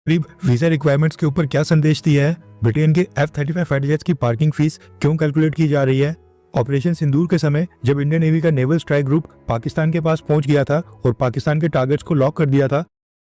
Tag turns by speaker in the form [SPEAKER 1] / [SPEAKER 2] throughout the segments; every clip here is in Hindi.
[SPEAKER 1] करीब वीजा रिक्वायरमेंट्स के ऊपर क्या संदेश दिया है, ब्रिटेन के F-35 फाइटर जेट्स की पार्किंग फीस क्यों कैलकुलेट की जा रही है, ऑपरेशन सिंदूर के समय जब इंडियन नेवी का नेवल स्ट्राइक ग्रुप पाकिस्तान के पास पहुंच गया था और पाकिस्तान के टारगेट्स को लॉक कर दिया था।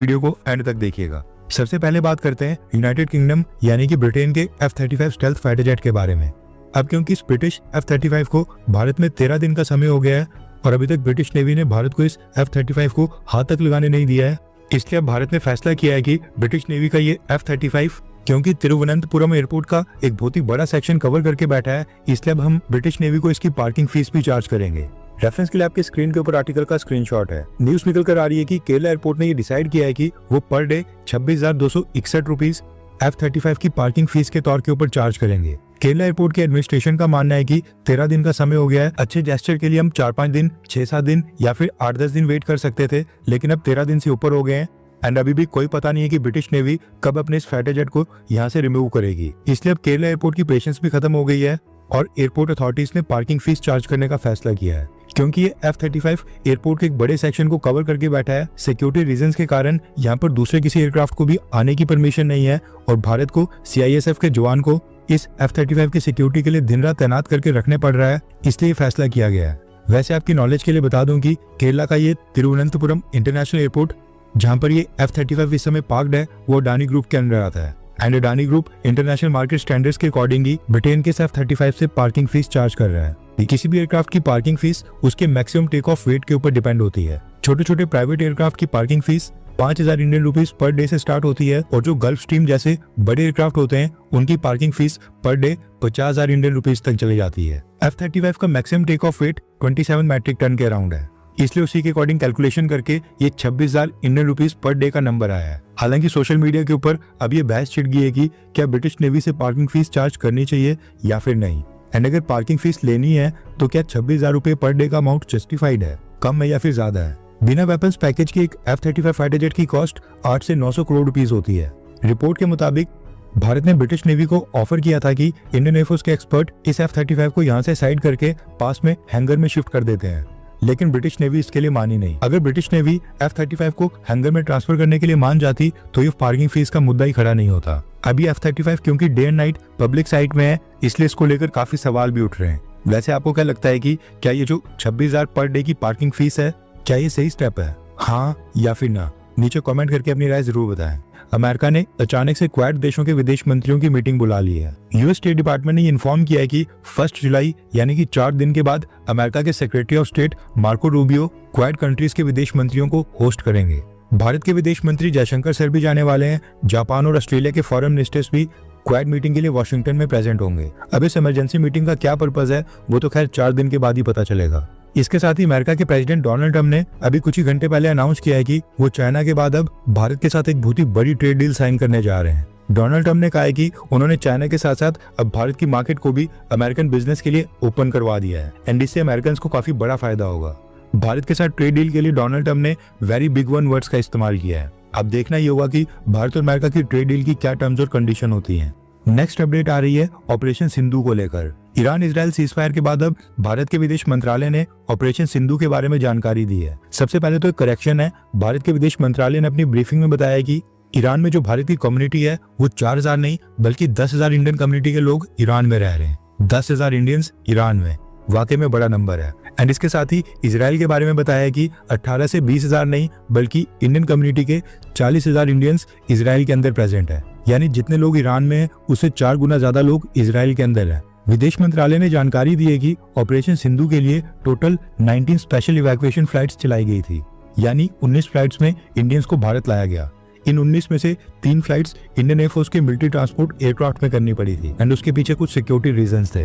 [SPEAKER 1] वीडियो को एंड तक देखिएगा। सबसे पहले बात करते हैं यूनाइटेड किंगडम यानी कि ब्रिटेन के F-35 स्टेल्थ फाइटर जेट के बारे में। अब क्योंकि इस ब्रिटिश F-35 को भारत में 13 दिन का समय हो गया है और अभी तक ब्रिटिश नेवी ने भारत को इस F-35 को हाथ तक लगाने नहीं दिया है, इसलिए अब भारत ने फैसला किया है कि ब्रिटिश नेवी का ये F-35 क्योंकि तिरुवनंतपुरम एयरपोर्ट का एक बहुत ही बड़ा सेक्शन कवर करके बैठा है, इसलिए अब हम ब्रिटिश नेवी को इसकी पार्किंग फीस भी चार्ज करेंगे। रेफरेंस के लिए आपके स्क्रीन के ऊपर आर्टिकल का स्क्रीनशॉट है। न्यूज निकल कर आ रही है कि केरला एयरपोर्ट ने ये डिसाइड किया है कि वो पर डे 26,261 रुपीज F-35 की पार्किंग फीस के तौर के ऊपर चार्ज करेंगे। केरला एयरपोर्ट के एडमिनिस्ट्रेशन का मानना है कि 13 दिन का समय हो गया है, अच्छे जेस्चर के लिए हम 4-5 दिन, 6-7 दिन या फिर 8-10 दिन वेट कर सकते थे, लेकिन अब 13 दिन से ऊपर हो गए हैं एंड अभी भी कोई पता नहीं है कि ब्रिटिश नेवी कब अपने इस फाइटर जेट को यहाँ से रिमूव करेगी। इसलिए अब केरला एयरपोर्ट की पेशेंस भी खत्म हो गई है और एयरपोर्ट अथॉरिटीज ने पार्किंग फीस चार्ज करने का फैसला किया है। क्योंकि ये F-35 एयरपोर्ट के एक बड़े सेक्शन को कवर करके बैठा है, सिक्योरिटी रीजंस के कारण यहाँ पर दूसरे किसी एयरक्राफ्ट को भी आने की परमिशन नहीं है और भारत को CISF के जवान को इस F-35 की सिक्योरिटी के लिए दिन रात तैनात करके रखने पड़ रहा है, इसलिए फैसला किया गया है। वैसे आपकी नॉलेज के लिए बता दूं कि केरला का ये तिरुवनंतपुरम इंटरनेशनल एयरपोर्ट जहां पर ये F-35 इस समय पार्क्ड है वो अडानी ग्रुप के अंडर आता है and Adani group international market standards के अकॉर्डिंग ही ब्रिटेन के F-35 से पार्किंग फीस चार्ज कर रहा है। किसी भी एयरक्राफ्ट की पार्किंग फीस उसके मैक्सिमम टेक ऑफ वेट के ऊपर डिपेंड होती है। छोटे छोटे प्राइवेट एयरक्राफ्ट की parking fees 5,000 Indian rupees per day से स्टार्ट होती है और जो गल्फ स्ट्रीम जैसे बड़े एयरक्राफ्ट होते हैं उनकी parking fees per day 50,000 Indian rupees तक चली जाती है। F-35 का maximum takeoff weight 27 metric tonne के अराउंड है, इसलिए उसी के अकॉर्डिंग कैलकुलेशन करके ये 26,000 इंडियन रुपीज पर डे का नंबर आया है। हालांकि सोशल मीडिया के ऊपर अब ये बहस छिड़ गई है कि क्या ब्रिटिश नेवी से पार्किंग फीस चार्ज करनी चाहिए या फिर नहीं, एंड अगर पार्किंग फीस लेनी है तो क्या 26,000 रुपए पर डे का अमाउंट जस्टिफाइड है, कम है या फिर ज्यादा है। बिना वेपन्स पैकेज के एक F-35 फाइटर जेट की कॉस्ट 8 से 900 करोड़ रुपीज होती है। रिपोर्ट के मुताबिक भारत ने ब्रिटिश नेवी को ऑफर किया था कि इंडियन एयरफोर्स के एक्सपर्ट इस F-35 को यहाँ से साइड करके पास में हैंगर में शिफ्ट कर देते हैं, लेकिन ब्रिटिश नेवी इसके लिए मानी नहीं। अगर ब्रिटिश नेवी F-35 को हैंगर में ट्रांसफर करने के लिए मान जाती तो ये पार्किंग फीस का मुद्दा ही खड़ा नहीं होता। अभी F-35 क्योंकि day and night public site में है, इसलिए इसको लेकर काफी सवाल भी उठ रहे हैं। वैसे आपको क्या लगता है कि क्या ये जो 26,000 पर डे की पार्किंग फीस है, क्या ये सही स्टेप है, हाँ या फिर ना? नीचे कमेंट करके अपनी राय जरूर बताएं। अमेरिका ने अचानक से क्वाड देशों के विदेश मंत्रियों की मीटिंग बुला ली है। यूएस स्टेट डिपार्टमेंट ने इन्फॉर्म किया है कि 1 जुलाई यानी कि 4 दिन के बाद अमेरिका के secretary of state Marco Rubio quad countries के विदेश मंत्रियों को होस्ट करेंगे। भारत के विदेश मंत्री जयशंकर सर भी जाने वाले हैं। जापान और ऑस्ट्रेलिया के फॉरेन मिनिस्टर्स भी क्वाड मीटिंग के लिए वॉशिंगटन में प्रेजेंट होंगे। अब इस इमरजेंसी मीटिंग का क्या पर्पज है वो तो खैर 4 दिन के बाद ही पता चलेगा। इसके साथ ही अमेरिका के प्रेसिडेंट डोनाल्ड ट्रंप ने अभी कुछ ही घंटे पहले अनाउंस किया है कि वो चाइना के बाद अब भारत के साथ एक बहुत ही बड़ी ट्रेड डील साइन करने जा रहे हैं। डोनाल्ड ट्रंप ने कहा है कि उन्होंने चाइना के साथ साथ अब भारत की मार्केट को भी अमेरिकन बिजनेस के लिए ओपन करवा दिया है एंड इससे अमेरिकन को काफी बड़ा फायदा होगा। भारत के साथ ट्रेड डील के लिए डोनाल्ड ट्रंप ने वेरी बिग वन वर्ड्स का इस्तेमाल किया है। अब देखना ही होगा कि भारत और अमेरिका की ट्रेड डील की क्या टर्म्स और कंडीशन होती हैं। नेक्स्ट अपडेट आ रही है ऑपरेशन सिंधु को लेकर। ईरान इजराइल सीजफायर के बाद अब भारत के विदेश मंत्रालय ने ऑपरेशन सिंधु के बारे में जानकारी दी है। सबसे पहले तो एक करेक्शन है, भारत के विदेश मंत्रालय ने अपनी ब्रीफिंग में बताया कि ईरान में जो भारत की कम्युनिटी है वो 4,000 नहीं बल्कि 10,000 इंडियन कम्युनिटी के लोग ईरान में रह रहे हैं। 10,000 इंडियंस ईरान में वाकई में बड़ा नंबर है। एंड इसके साथ ही इसराइल के बारे में बताया कि 18 से 20,000 नहीं बल्कि इंडियन कम्युनिटी के 40,000 इंडियंस इसराइल के अंदर प्रेजेंट है, यानी जितने लोग ईरान में हैं उससे 4 गुना ज्यादा लोग इसराइल के अंदर है। विदेश मंत्रालय ने जानकारी दी है कि ऑपरेशन सिंधु के लिए टोटल 19 स्पेशल इवैक्यूएशन फ्लाइट्स चलाई गई थी, यानी 19 फ्लाइट्स में इंडियंस को भारत लाया गया। इन 19 में से 3 फ्लाइट्स इंडियन एयरफोर्स के मिलिट्री ट्रांसपोर्ट एयरक्राफ्ट में करनी पड़ी थी एंड उसके पीछे कुछ सिक्योरिटी रीजंस थे।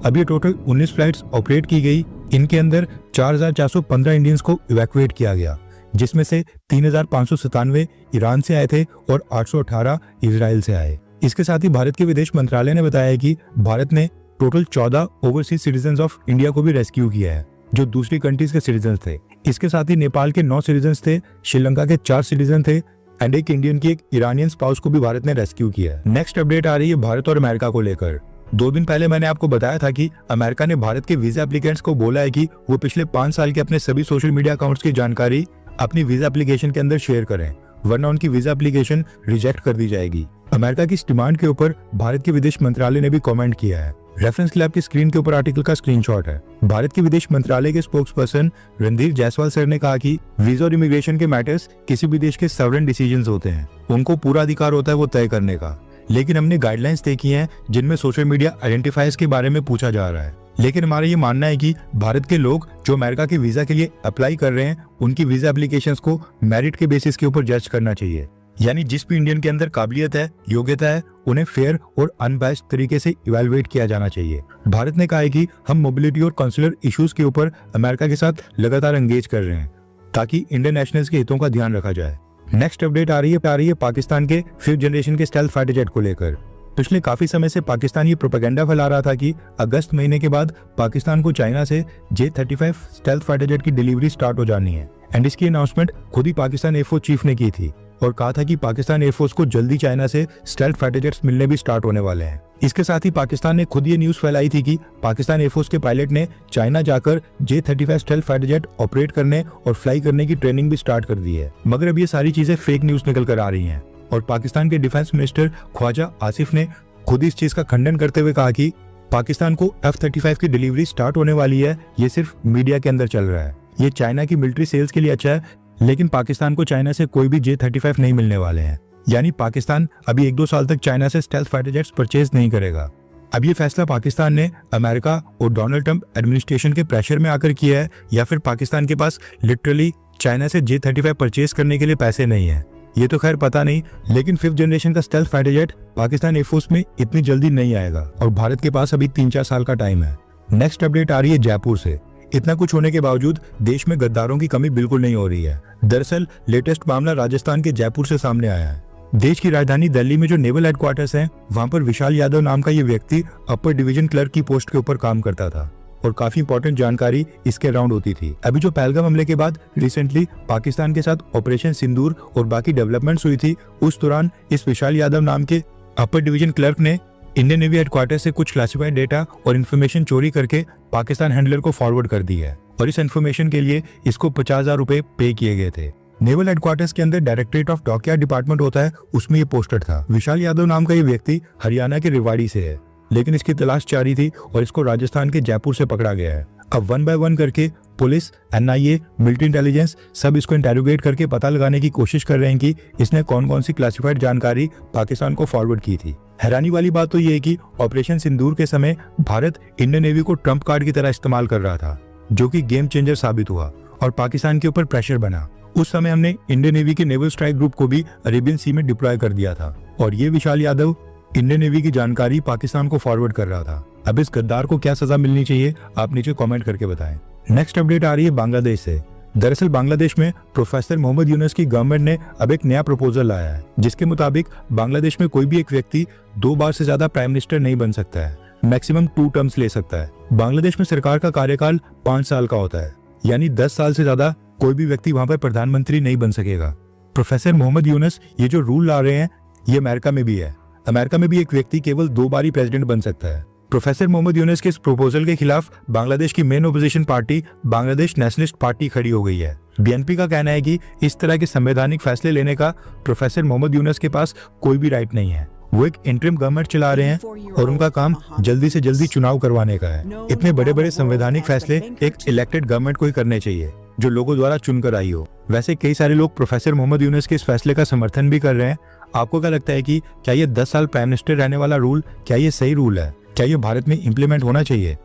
[SPEAKER 1] अब ये टोटल 19 फ्लाइट्स ऑपरेट की गई। इनके अंदर 4,415 इंडियंस को इवैक्यूएट किया गया, जिसमें से 3,597 ईरान से आए थे और 818 इजराइल से आए। इसके साथ ही भारत के विदेश मंत्रालय ने बताया कि भारत ने total 14 overseas citizen of India को भी रेस्क्यू किया है, जो दूसरी कंट्रीज के सिटीजन थे। इसके साथ ही नेपाल के 9 सिटीजन थे, श्रीलंका के 4 सिटीजन थे एंड एक इंडियन की एक ईरानियन स्पाउस को भी भारत ने रेस्क्यू किया है। नेक्स्ट अपडेट आ रही है भारत और अमेरिका को लेकर। 2 दिन पहले मैंने आपको बताया था कि अमेरिका ने भारत के वीजा एप्लीकेंट्स को बोला है कि वो पिछले 5 साल के अपने सभी सोशल मीडिया अकाउंट्स की जानकारी अपनी वीजा एप्लीकेशन के अंदर शेयर करें। वरना उनकी वीजा एप्लीकेशन रिजेक्ट कर दी जाएगी। अमेरिका की इस डिमांड के ऊपर भारत के विदेश मंत्रालय ने भी कमेंट किया है। रेफरेंस के लिए आपकी स्क्रीन के ऊपर आर्टिकल का स्क्रीनशॉट है। भारत के विदेश मंत्रालय के spokes person Randhir Jaiswal sir ने कहा कि वीजा और इमिग्रेशन के मैटर्स किसी भी देश के सॉवरेन डिसीजंस होते हैं, उनको पूरा अधिकार होता है वो तय करने का। लेकिन हमने गाइडलाइंस देखी हैं जिनमें सोशल मीडिया आइडेंटिफायर्स के बारे में पूछा जा रहा है। लेकिन हमारा ये मानना है कि भारत के लोग जो अमेरिका के वीजा के लिए अप्लाई कर रहे हैं उनकी वीजा एप्लीकेशंस को मेरिट के बेसिस के ऊपर जज करना चाहिए। यानी जिस भी इंडियन के अंदर काबिलियत है, योग्यता है, उन्हें फेयर और अनबायस्ड तरीके से इवैल्यूएट किया जाना चाहिए। भारत ने कहा है कि हम मोबिलिटी और कॉन्सुलर इश्यूज के ऊपर अमेरिका के साथ लगातार एंगेज कर रहे हैं ताकि इंडियन नेशनल्स के हितों का ध्यान रखा जाए। नेक्स्ट अपडेट आ रही है पाकिस्तान के 5th जनरेशन के स्टेल्थ फाइटर जेट को लेकर। पिछले काफी समय से पाकिस्तान ये प्रोपेगेंडा फैला रहा था कि अगस्त महीने के बाद पाकिस्तान को चाइना से J-35 स्टेल्थ फाइटर जेट की डिलीवरी स्टार्ट हो जानी है। एंड इसकी अनाउंसमेंट खुद ही पाकिस्तान एयरफोर्स चीफ ने की थी और कहा था कि पाकिस्तान एयरफोर्स को जल्दी चाइना से स्टेल्थ फाइटर जेट्स मिलने भी स्टार्ट होने वाले हैं। इसके साथ ही पाकिस्तान ने खुद ये न्यूज फैलाई थी कि पाकिस्तान एयरफोर्स के पायलट ने चाइना जाकर J-35 stealth fighter jet operate करने और फ्लाई करने की ट्रेनिंग भी स्टार्ट कर दी है। मगर अब ये सारी चीजें फेक न्यूज निकल कर आ रही हैं और पाकिस्तान के डिफेंस मिनिस्टर ख्वाजा आसिफ ने खुद इस चीज का खंडन करते हुए कहा कि पाकिस्तान को F-35 की डिलीवरी स्टार्ट होने वाली है, ये सिर्फ मीडिया के अंदर चल रहा है। ये चाइना की मिलिट्री सेल्स के लिए अच्छा है, लेकिन पाकिस्तान को चाइना से कोई भी J-35 नहीं मिलने वाले हैं। यानी पाकिस्तान अभी 1-2 साल तक चाइना से स्टेल्थ फाइटर जेट्स परचेज नहीं करेगा। अब ये फैसला पाकिस्तान ने अमेरिका और डोनाल्ड ट्रंप एडमिनिस्ट्रेशन के प्रेशर में आकर किया है या फिर पाकिस्तान के पास लिटरली चाइना से J-35 परचेज करने के लिए पैसे नहीं है, ये तो खैर पता नहीं। लेकिन 5th जनरेशन का stealth fighter jet Pakistan air force में इतनी जल्दी नहीं आएगा और भारत के पास अभी 3-4 साल का टाइम है। नेक्स्ट अपडेट आ रही है जयपुर से। इतना कुछ होने के बावजूद देश में गद्दारों की कमी बिल्कुल नहीं हो रही है। दरअसल लेटेस्ट मामला राजस्थान के जयपुर से सामने आया है। देश की राजधानी दिल्ली में जो नेवल हेडक्वार्टर्स हैं, वहां पर विशाल यादव नाम का ये व्यक्ति अपर डिवीजन क्लर्क की पोस्ट के ऊपर काम करता था और काफी इंपॉर्टेंट जानकारी इसके अराउंड होती थी। अभी जो पहलगाम हमले के बाद रिसेंटली पाकिस्तान के साथ ऑपरेशन सिंदूर और बाकी डेवलपमेंट्स हुई थी, उस दौरान इस विशाल यादव नाम के अपर डिवीजन क्लर्क ने इंडियन नेवी हेडक्वार्टर से कुछ क्लासिफाइड डेटा और इन्फॉर्मेशन चोरी करके पाकिस्तान हैंडलर को फॉरवर्ड कर दी है और इस इन्फॉर्मेशन के लिए इसको 50,000 रुपए पे किए गए थे। नेवल हेडक्वार्टर्स के अंदर डायरेक्टरेट ऑफ डॉकयार्ड डिपार्टमेंट होता है, उसमें ये पोस्टेड था। विशाल यादव नाम का ये व्यक्ति हरियाणा के रेवाड़ी से है, लेकिन इसकी तलाश जारी थी और इसको राजस्थान के जयपुर से पकड़ा गया है। अब 1 बाय 1 करके पुलिस, NIA, मिलिट्री इंटेलिजेंस सब इसको इंटेरोगेट करके पता लगाने की कोशिश कर रहे हैं कि इसने कौन कौन सी क्लासिफाइड जानकारी पाकिस्तान को फॉरवर्ड की थी। हैरानी वाली बात तो ये है कि ऑपरेशन सिंदूर के समय भारत इंडियन नेवी को ट्रम्प कार्ड की तरह इस्तेमाल कर रहा था, जो कि गेम चेंजर साबित हुआ और पाकिस्तान के ऊपर प्रेशर बना। उस समय हमने इंडियन नेवी के नेवल स्ट्राइक ग्रुप को भी अरेबियन सी में डिप्लॉय कर दिया था और ये विशाल यादव इंडियन नेवी की जानकारी पाकिस्तान को फॉरवर्ड कर रहा था। अब इस गद्दार को क्या सजा मिलनी चाहिए, आप नीचे कमेंट करके बताएं। नेक्स्ट अपडेट आ रही है बांग्लादेश से। दरअसल बांग्लादेश में प्रोफेसर मोहम्मद यूनुस की गवर्नमेंट ने अब एक नया प्रपोजल लाया है, जिसके मुताबिक बांग्लादेश में कोई भी एक व्यक्ति 2 बार से ज्यादा प्राइम मिनिस्टर नहीं बन सकता है, मैक्सिमम 2 टर्म्स ले सकता है। बांग्लादेश में सरकार का कार्यकाल 5 साल का होता है, यानी 10 साल से ज्यादा कोई भी व्यक्ति वहां पर प्रधानमंत्री नहीं बन सकेगा। प्रोफेसर मोहम्मद यूनुस ये जो रूल ला रहे हैं ये अमेरिका में भी है। अमेरिका में भी एक व्यक्ति केवल 2 बार ही प्रेसिडेंट बन सकता है। प्रोफेसर मोहम्मद यूनुस के इस प्रपोजल के खिलाफ बांग्लादेश की main opposition party Bangladesh nationalist party खड़ी हो गई है। BNP का कहना है कि इस तरह के संवैधानिक फैसले लेने का प्रोफेसर मोहम्मद यूनुस के पास कोई भी राइट नहीं है। वो एक इंटरिम गवर्नमेंट चला रहे हैं और उनका काम जल्दी से जल्दी चुनाव करवाने का है। इतने बड़े बड़े संवैधानिक फैसले एक इलेक्टेड गवर्नमेंट को ही करने चाहिए, जो लोगों द्वारा चुनकर आई हो। वैसे कई सारे लोग प्रोफेसर मोहम्मद यूनुस के इस फैसले का समर्थन भी कर रहे हैं। आपको क्या लगता है कि क्या ये 10 साल प्राइम मिनिस्टर रहने वाला रूल, क्या ये सही रूल है? क्या ये भारत में इम्प्लीमेंट होना चाहिए?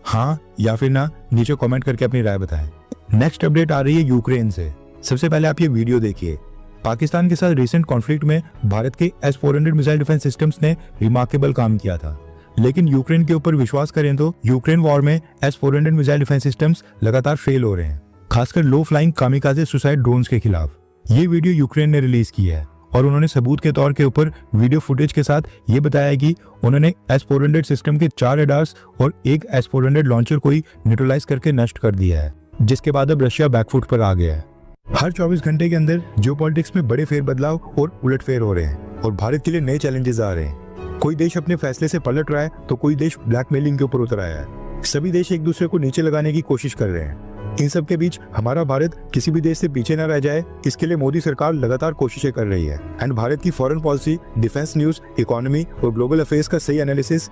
[SPEAKER 1] हाँ या फिर ना, नीचे कमेंट करके अपनी राय बताएं। नेक्स्ट अपडेट आ रही है यूक्रेन से। सबसे पहले आप ये वीडियो देखिए। पाकिस्तान के साथ रिसेंट कॉन्फ्लिक्ट में भारत के S-400 मिसाइल डिफेंस सिस्टम्स ने रिमार्केबल काम किया था, लेकिन यूक्रेन के ऊपर विश्वास करें तो यूक्रेन वॉर में S-400 मिसाइल डिफेंस सिस्टम्स लगातार फेल हो रहे हैं, खासकर लो फ्लाइंग कामिकाजे सुसाइड ड्रोन्स के खिलाफ। ये वीडियो यूक्रेन ने रिलीज की है और उन्होंने सबूत के तौर के ऊपर वीडियो फुटेज के साथ ये बताया है कि उन्होंने S-400 सिस्टम के 4 रडार्स और एक S-400 लॉन्चर को ही न्यूट्रलाइज करके नष्ट कर दिया है, जिसके बाद अब रशिया बैकफुट पर आ गया है। हर 24 घंटे के अंदर जियोपॉलिटिक्स में बड़े फेरबदलाव और उलटफेर हो रहे हैं और भारत के लिए नए चैलेंजेस आ रहे हैं। कोई देश अपने फैसले से पलट रहा है तो कोई देश ब्लैकमेलिंग के ऊपर उतर आया है। सभी देश एक दूसरे को नीचे लगाने की कोशिश कर रहे हैं। इन सब के बीच हमारा भारत किसी भी देश से पीछे न रह जाए, इसके लिए मोदी सरकार लगातार कोशिशें कर रही है। एंड भारत की foreign policy, defence news, economy और ग्लोबल अफेयर्स का सही एनालिसिस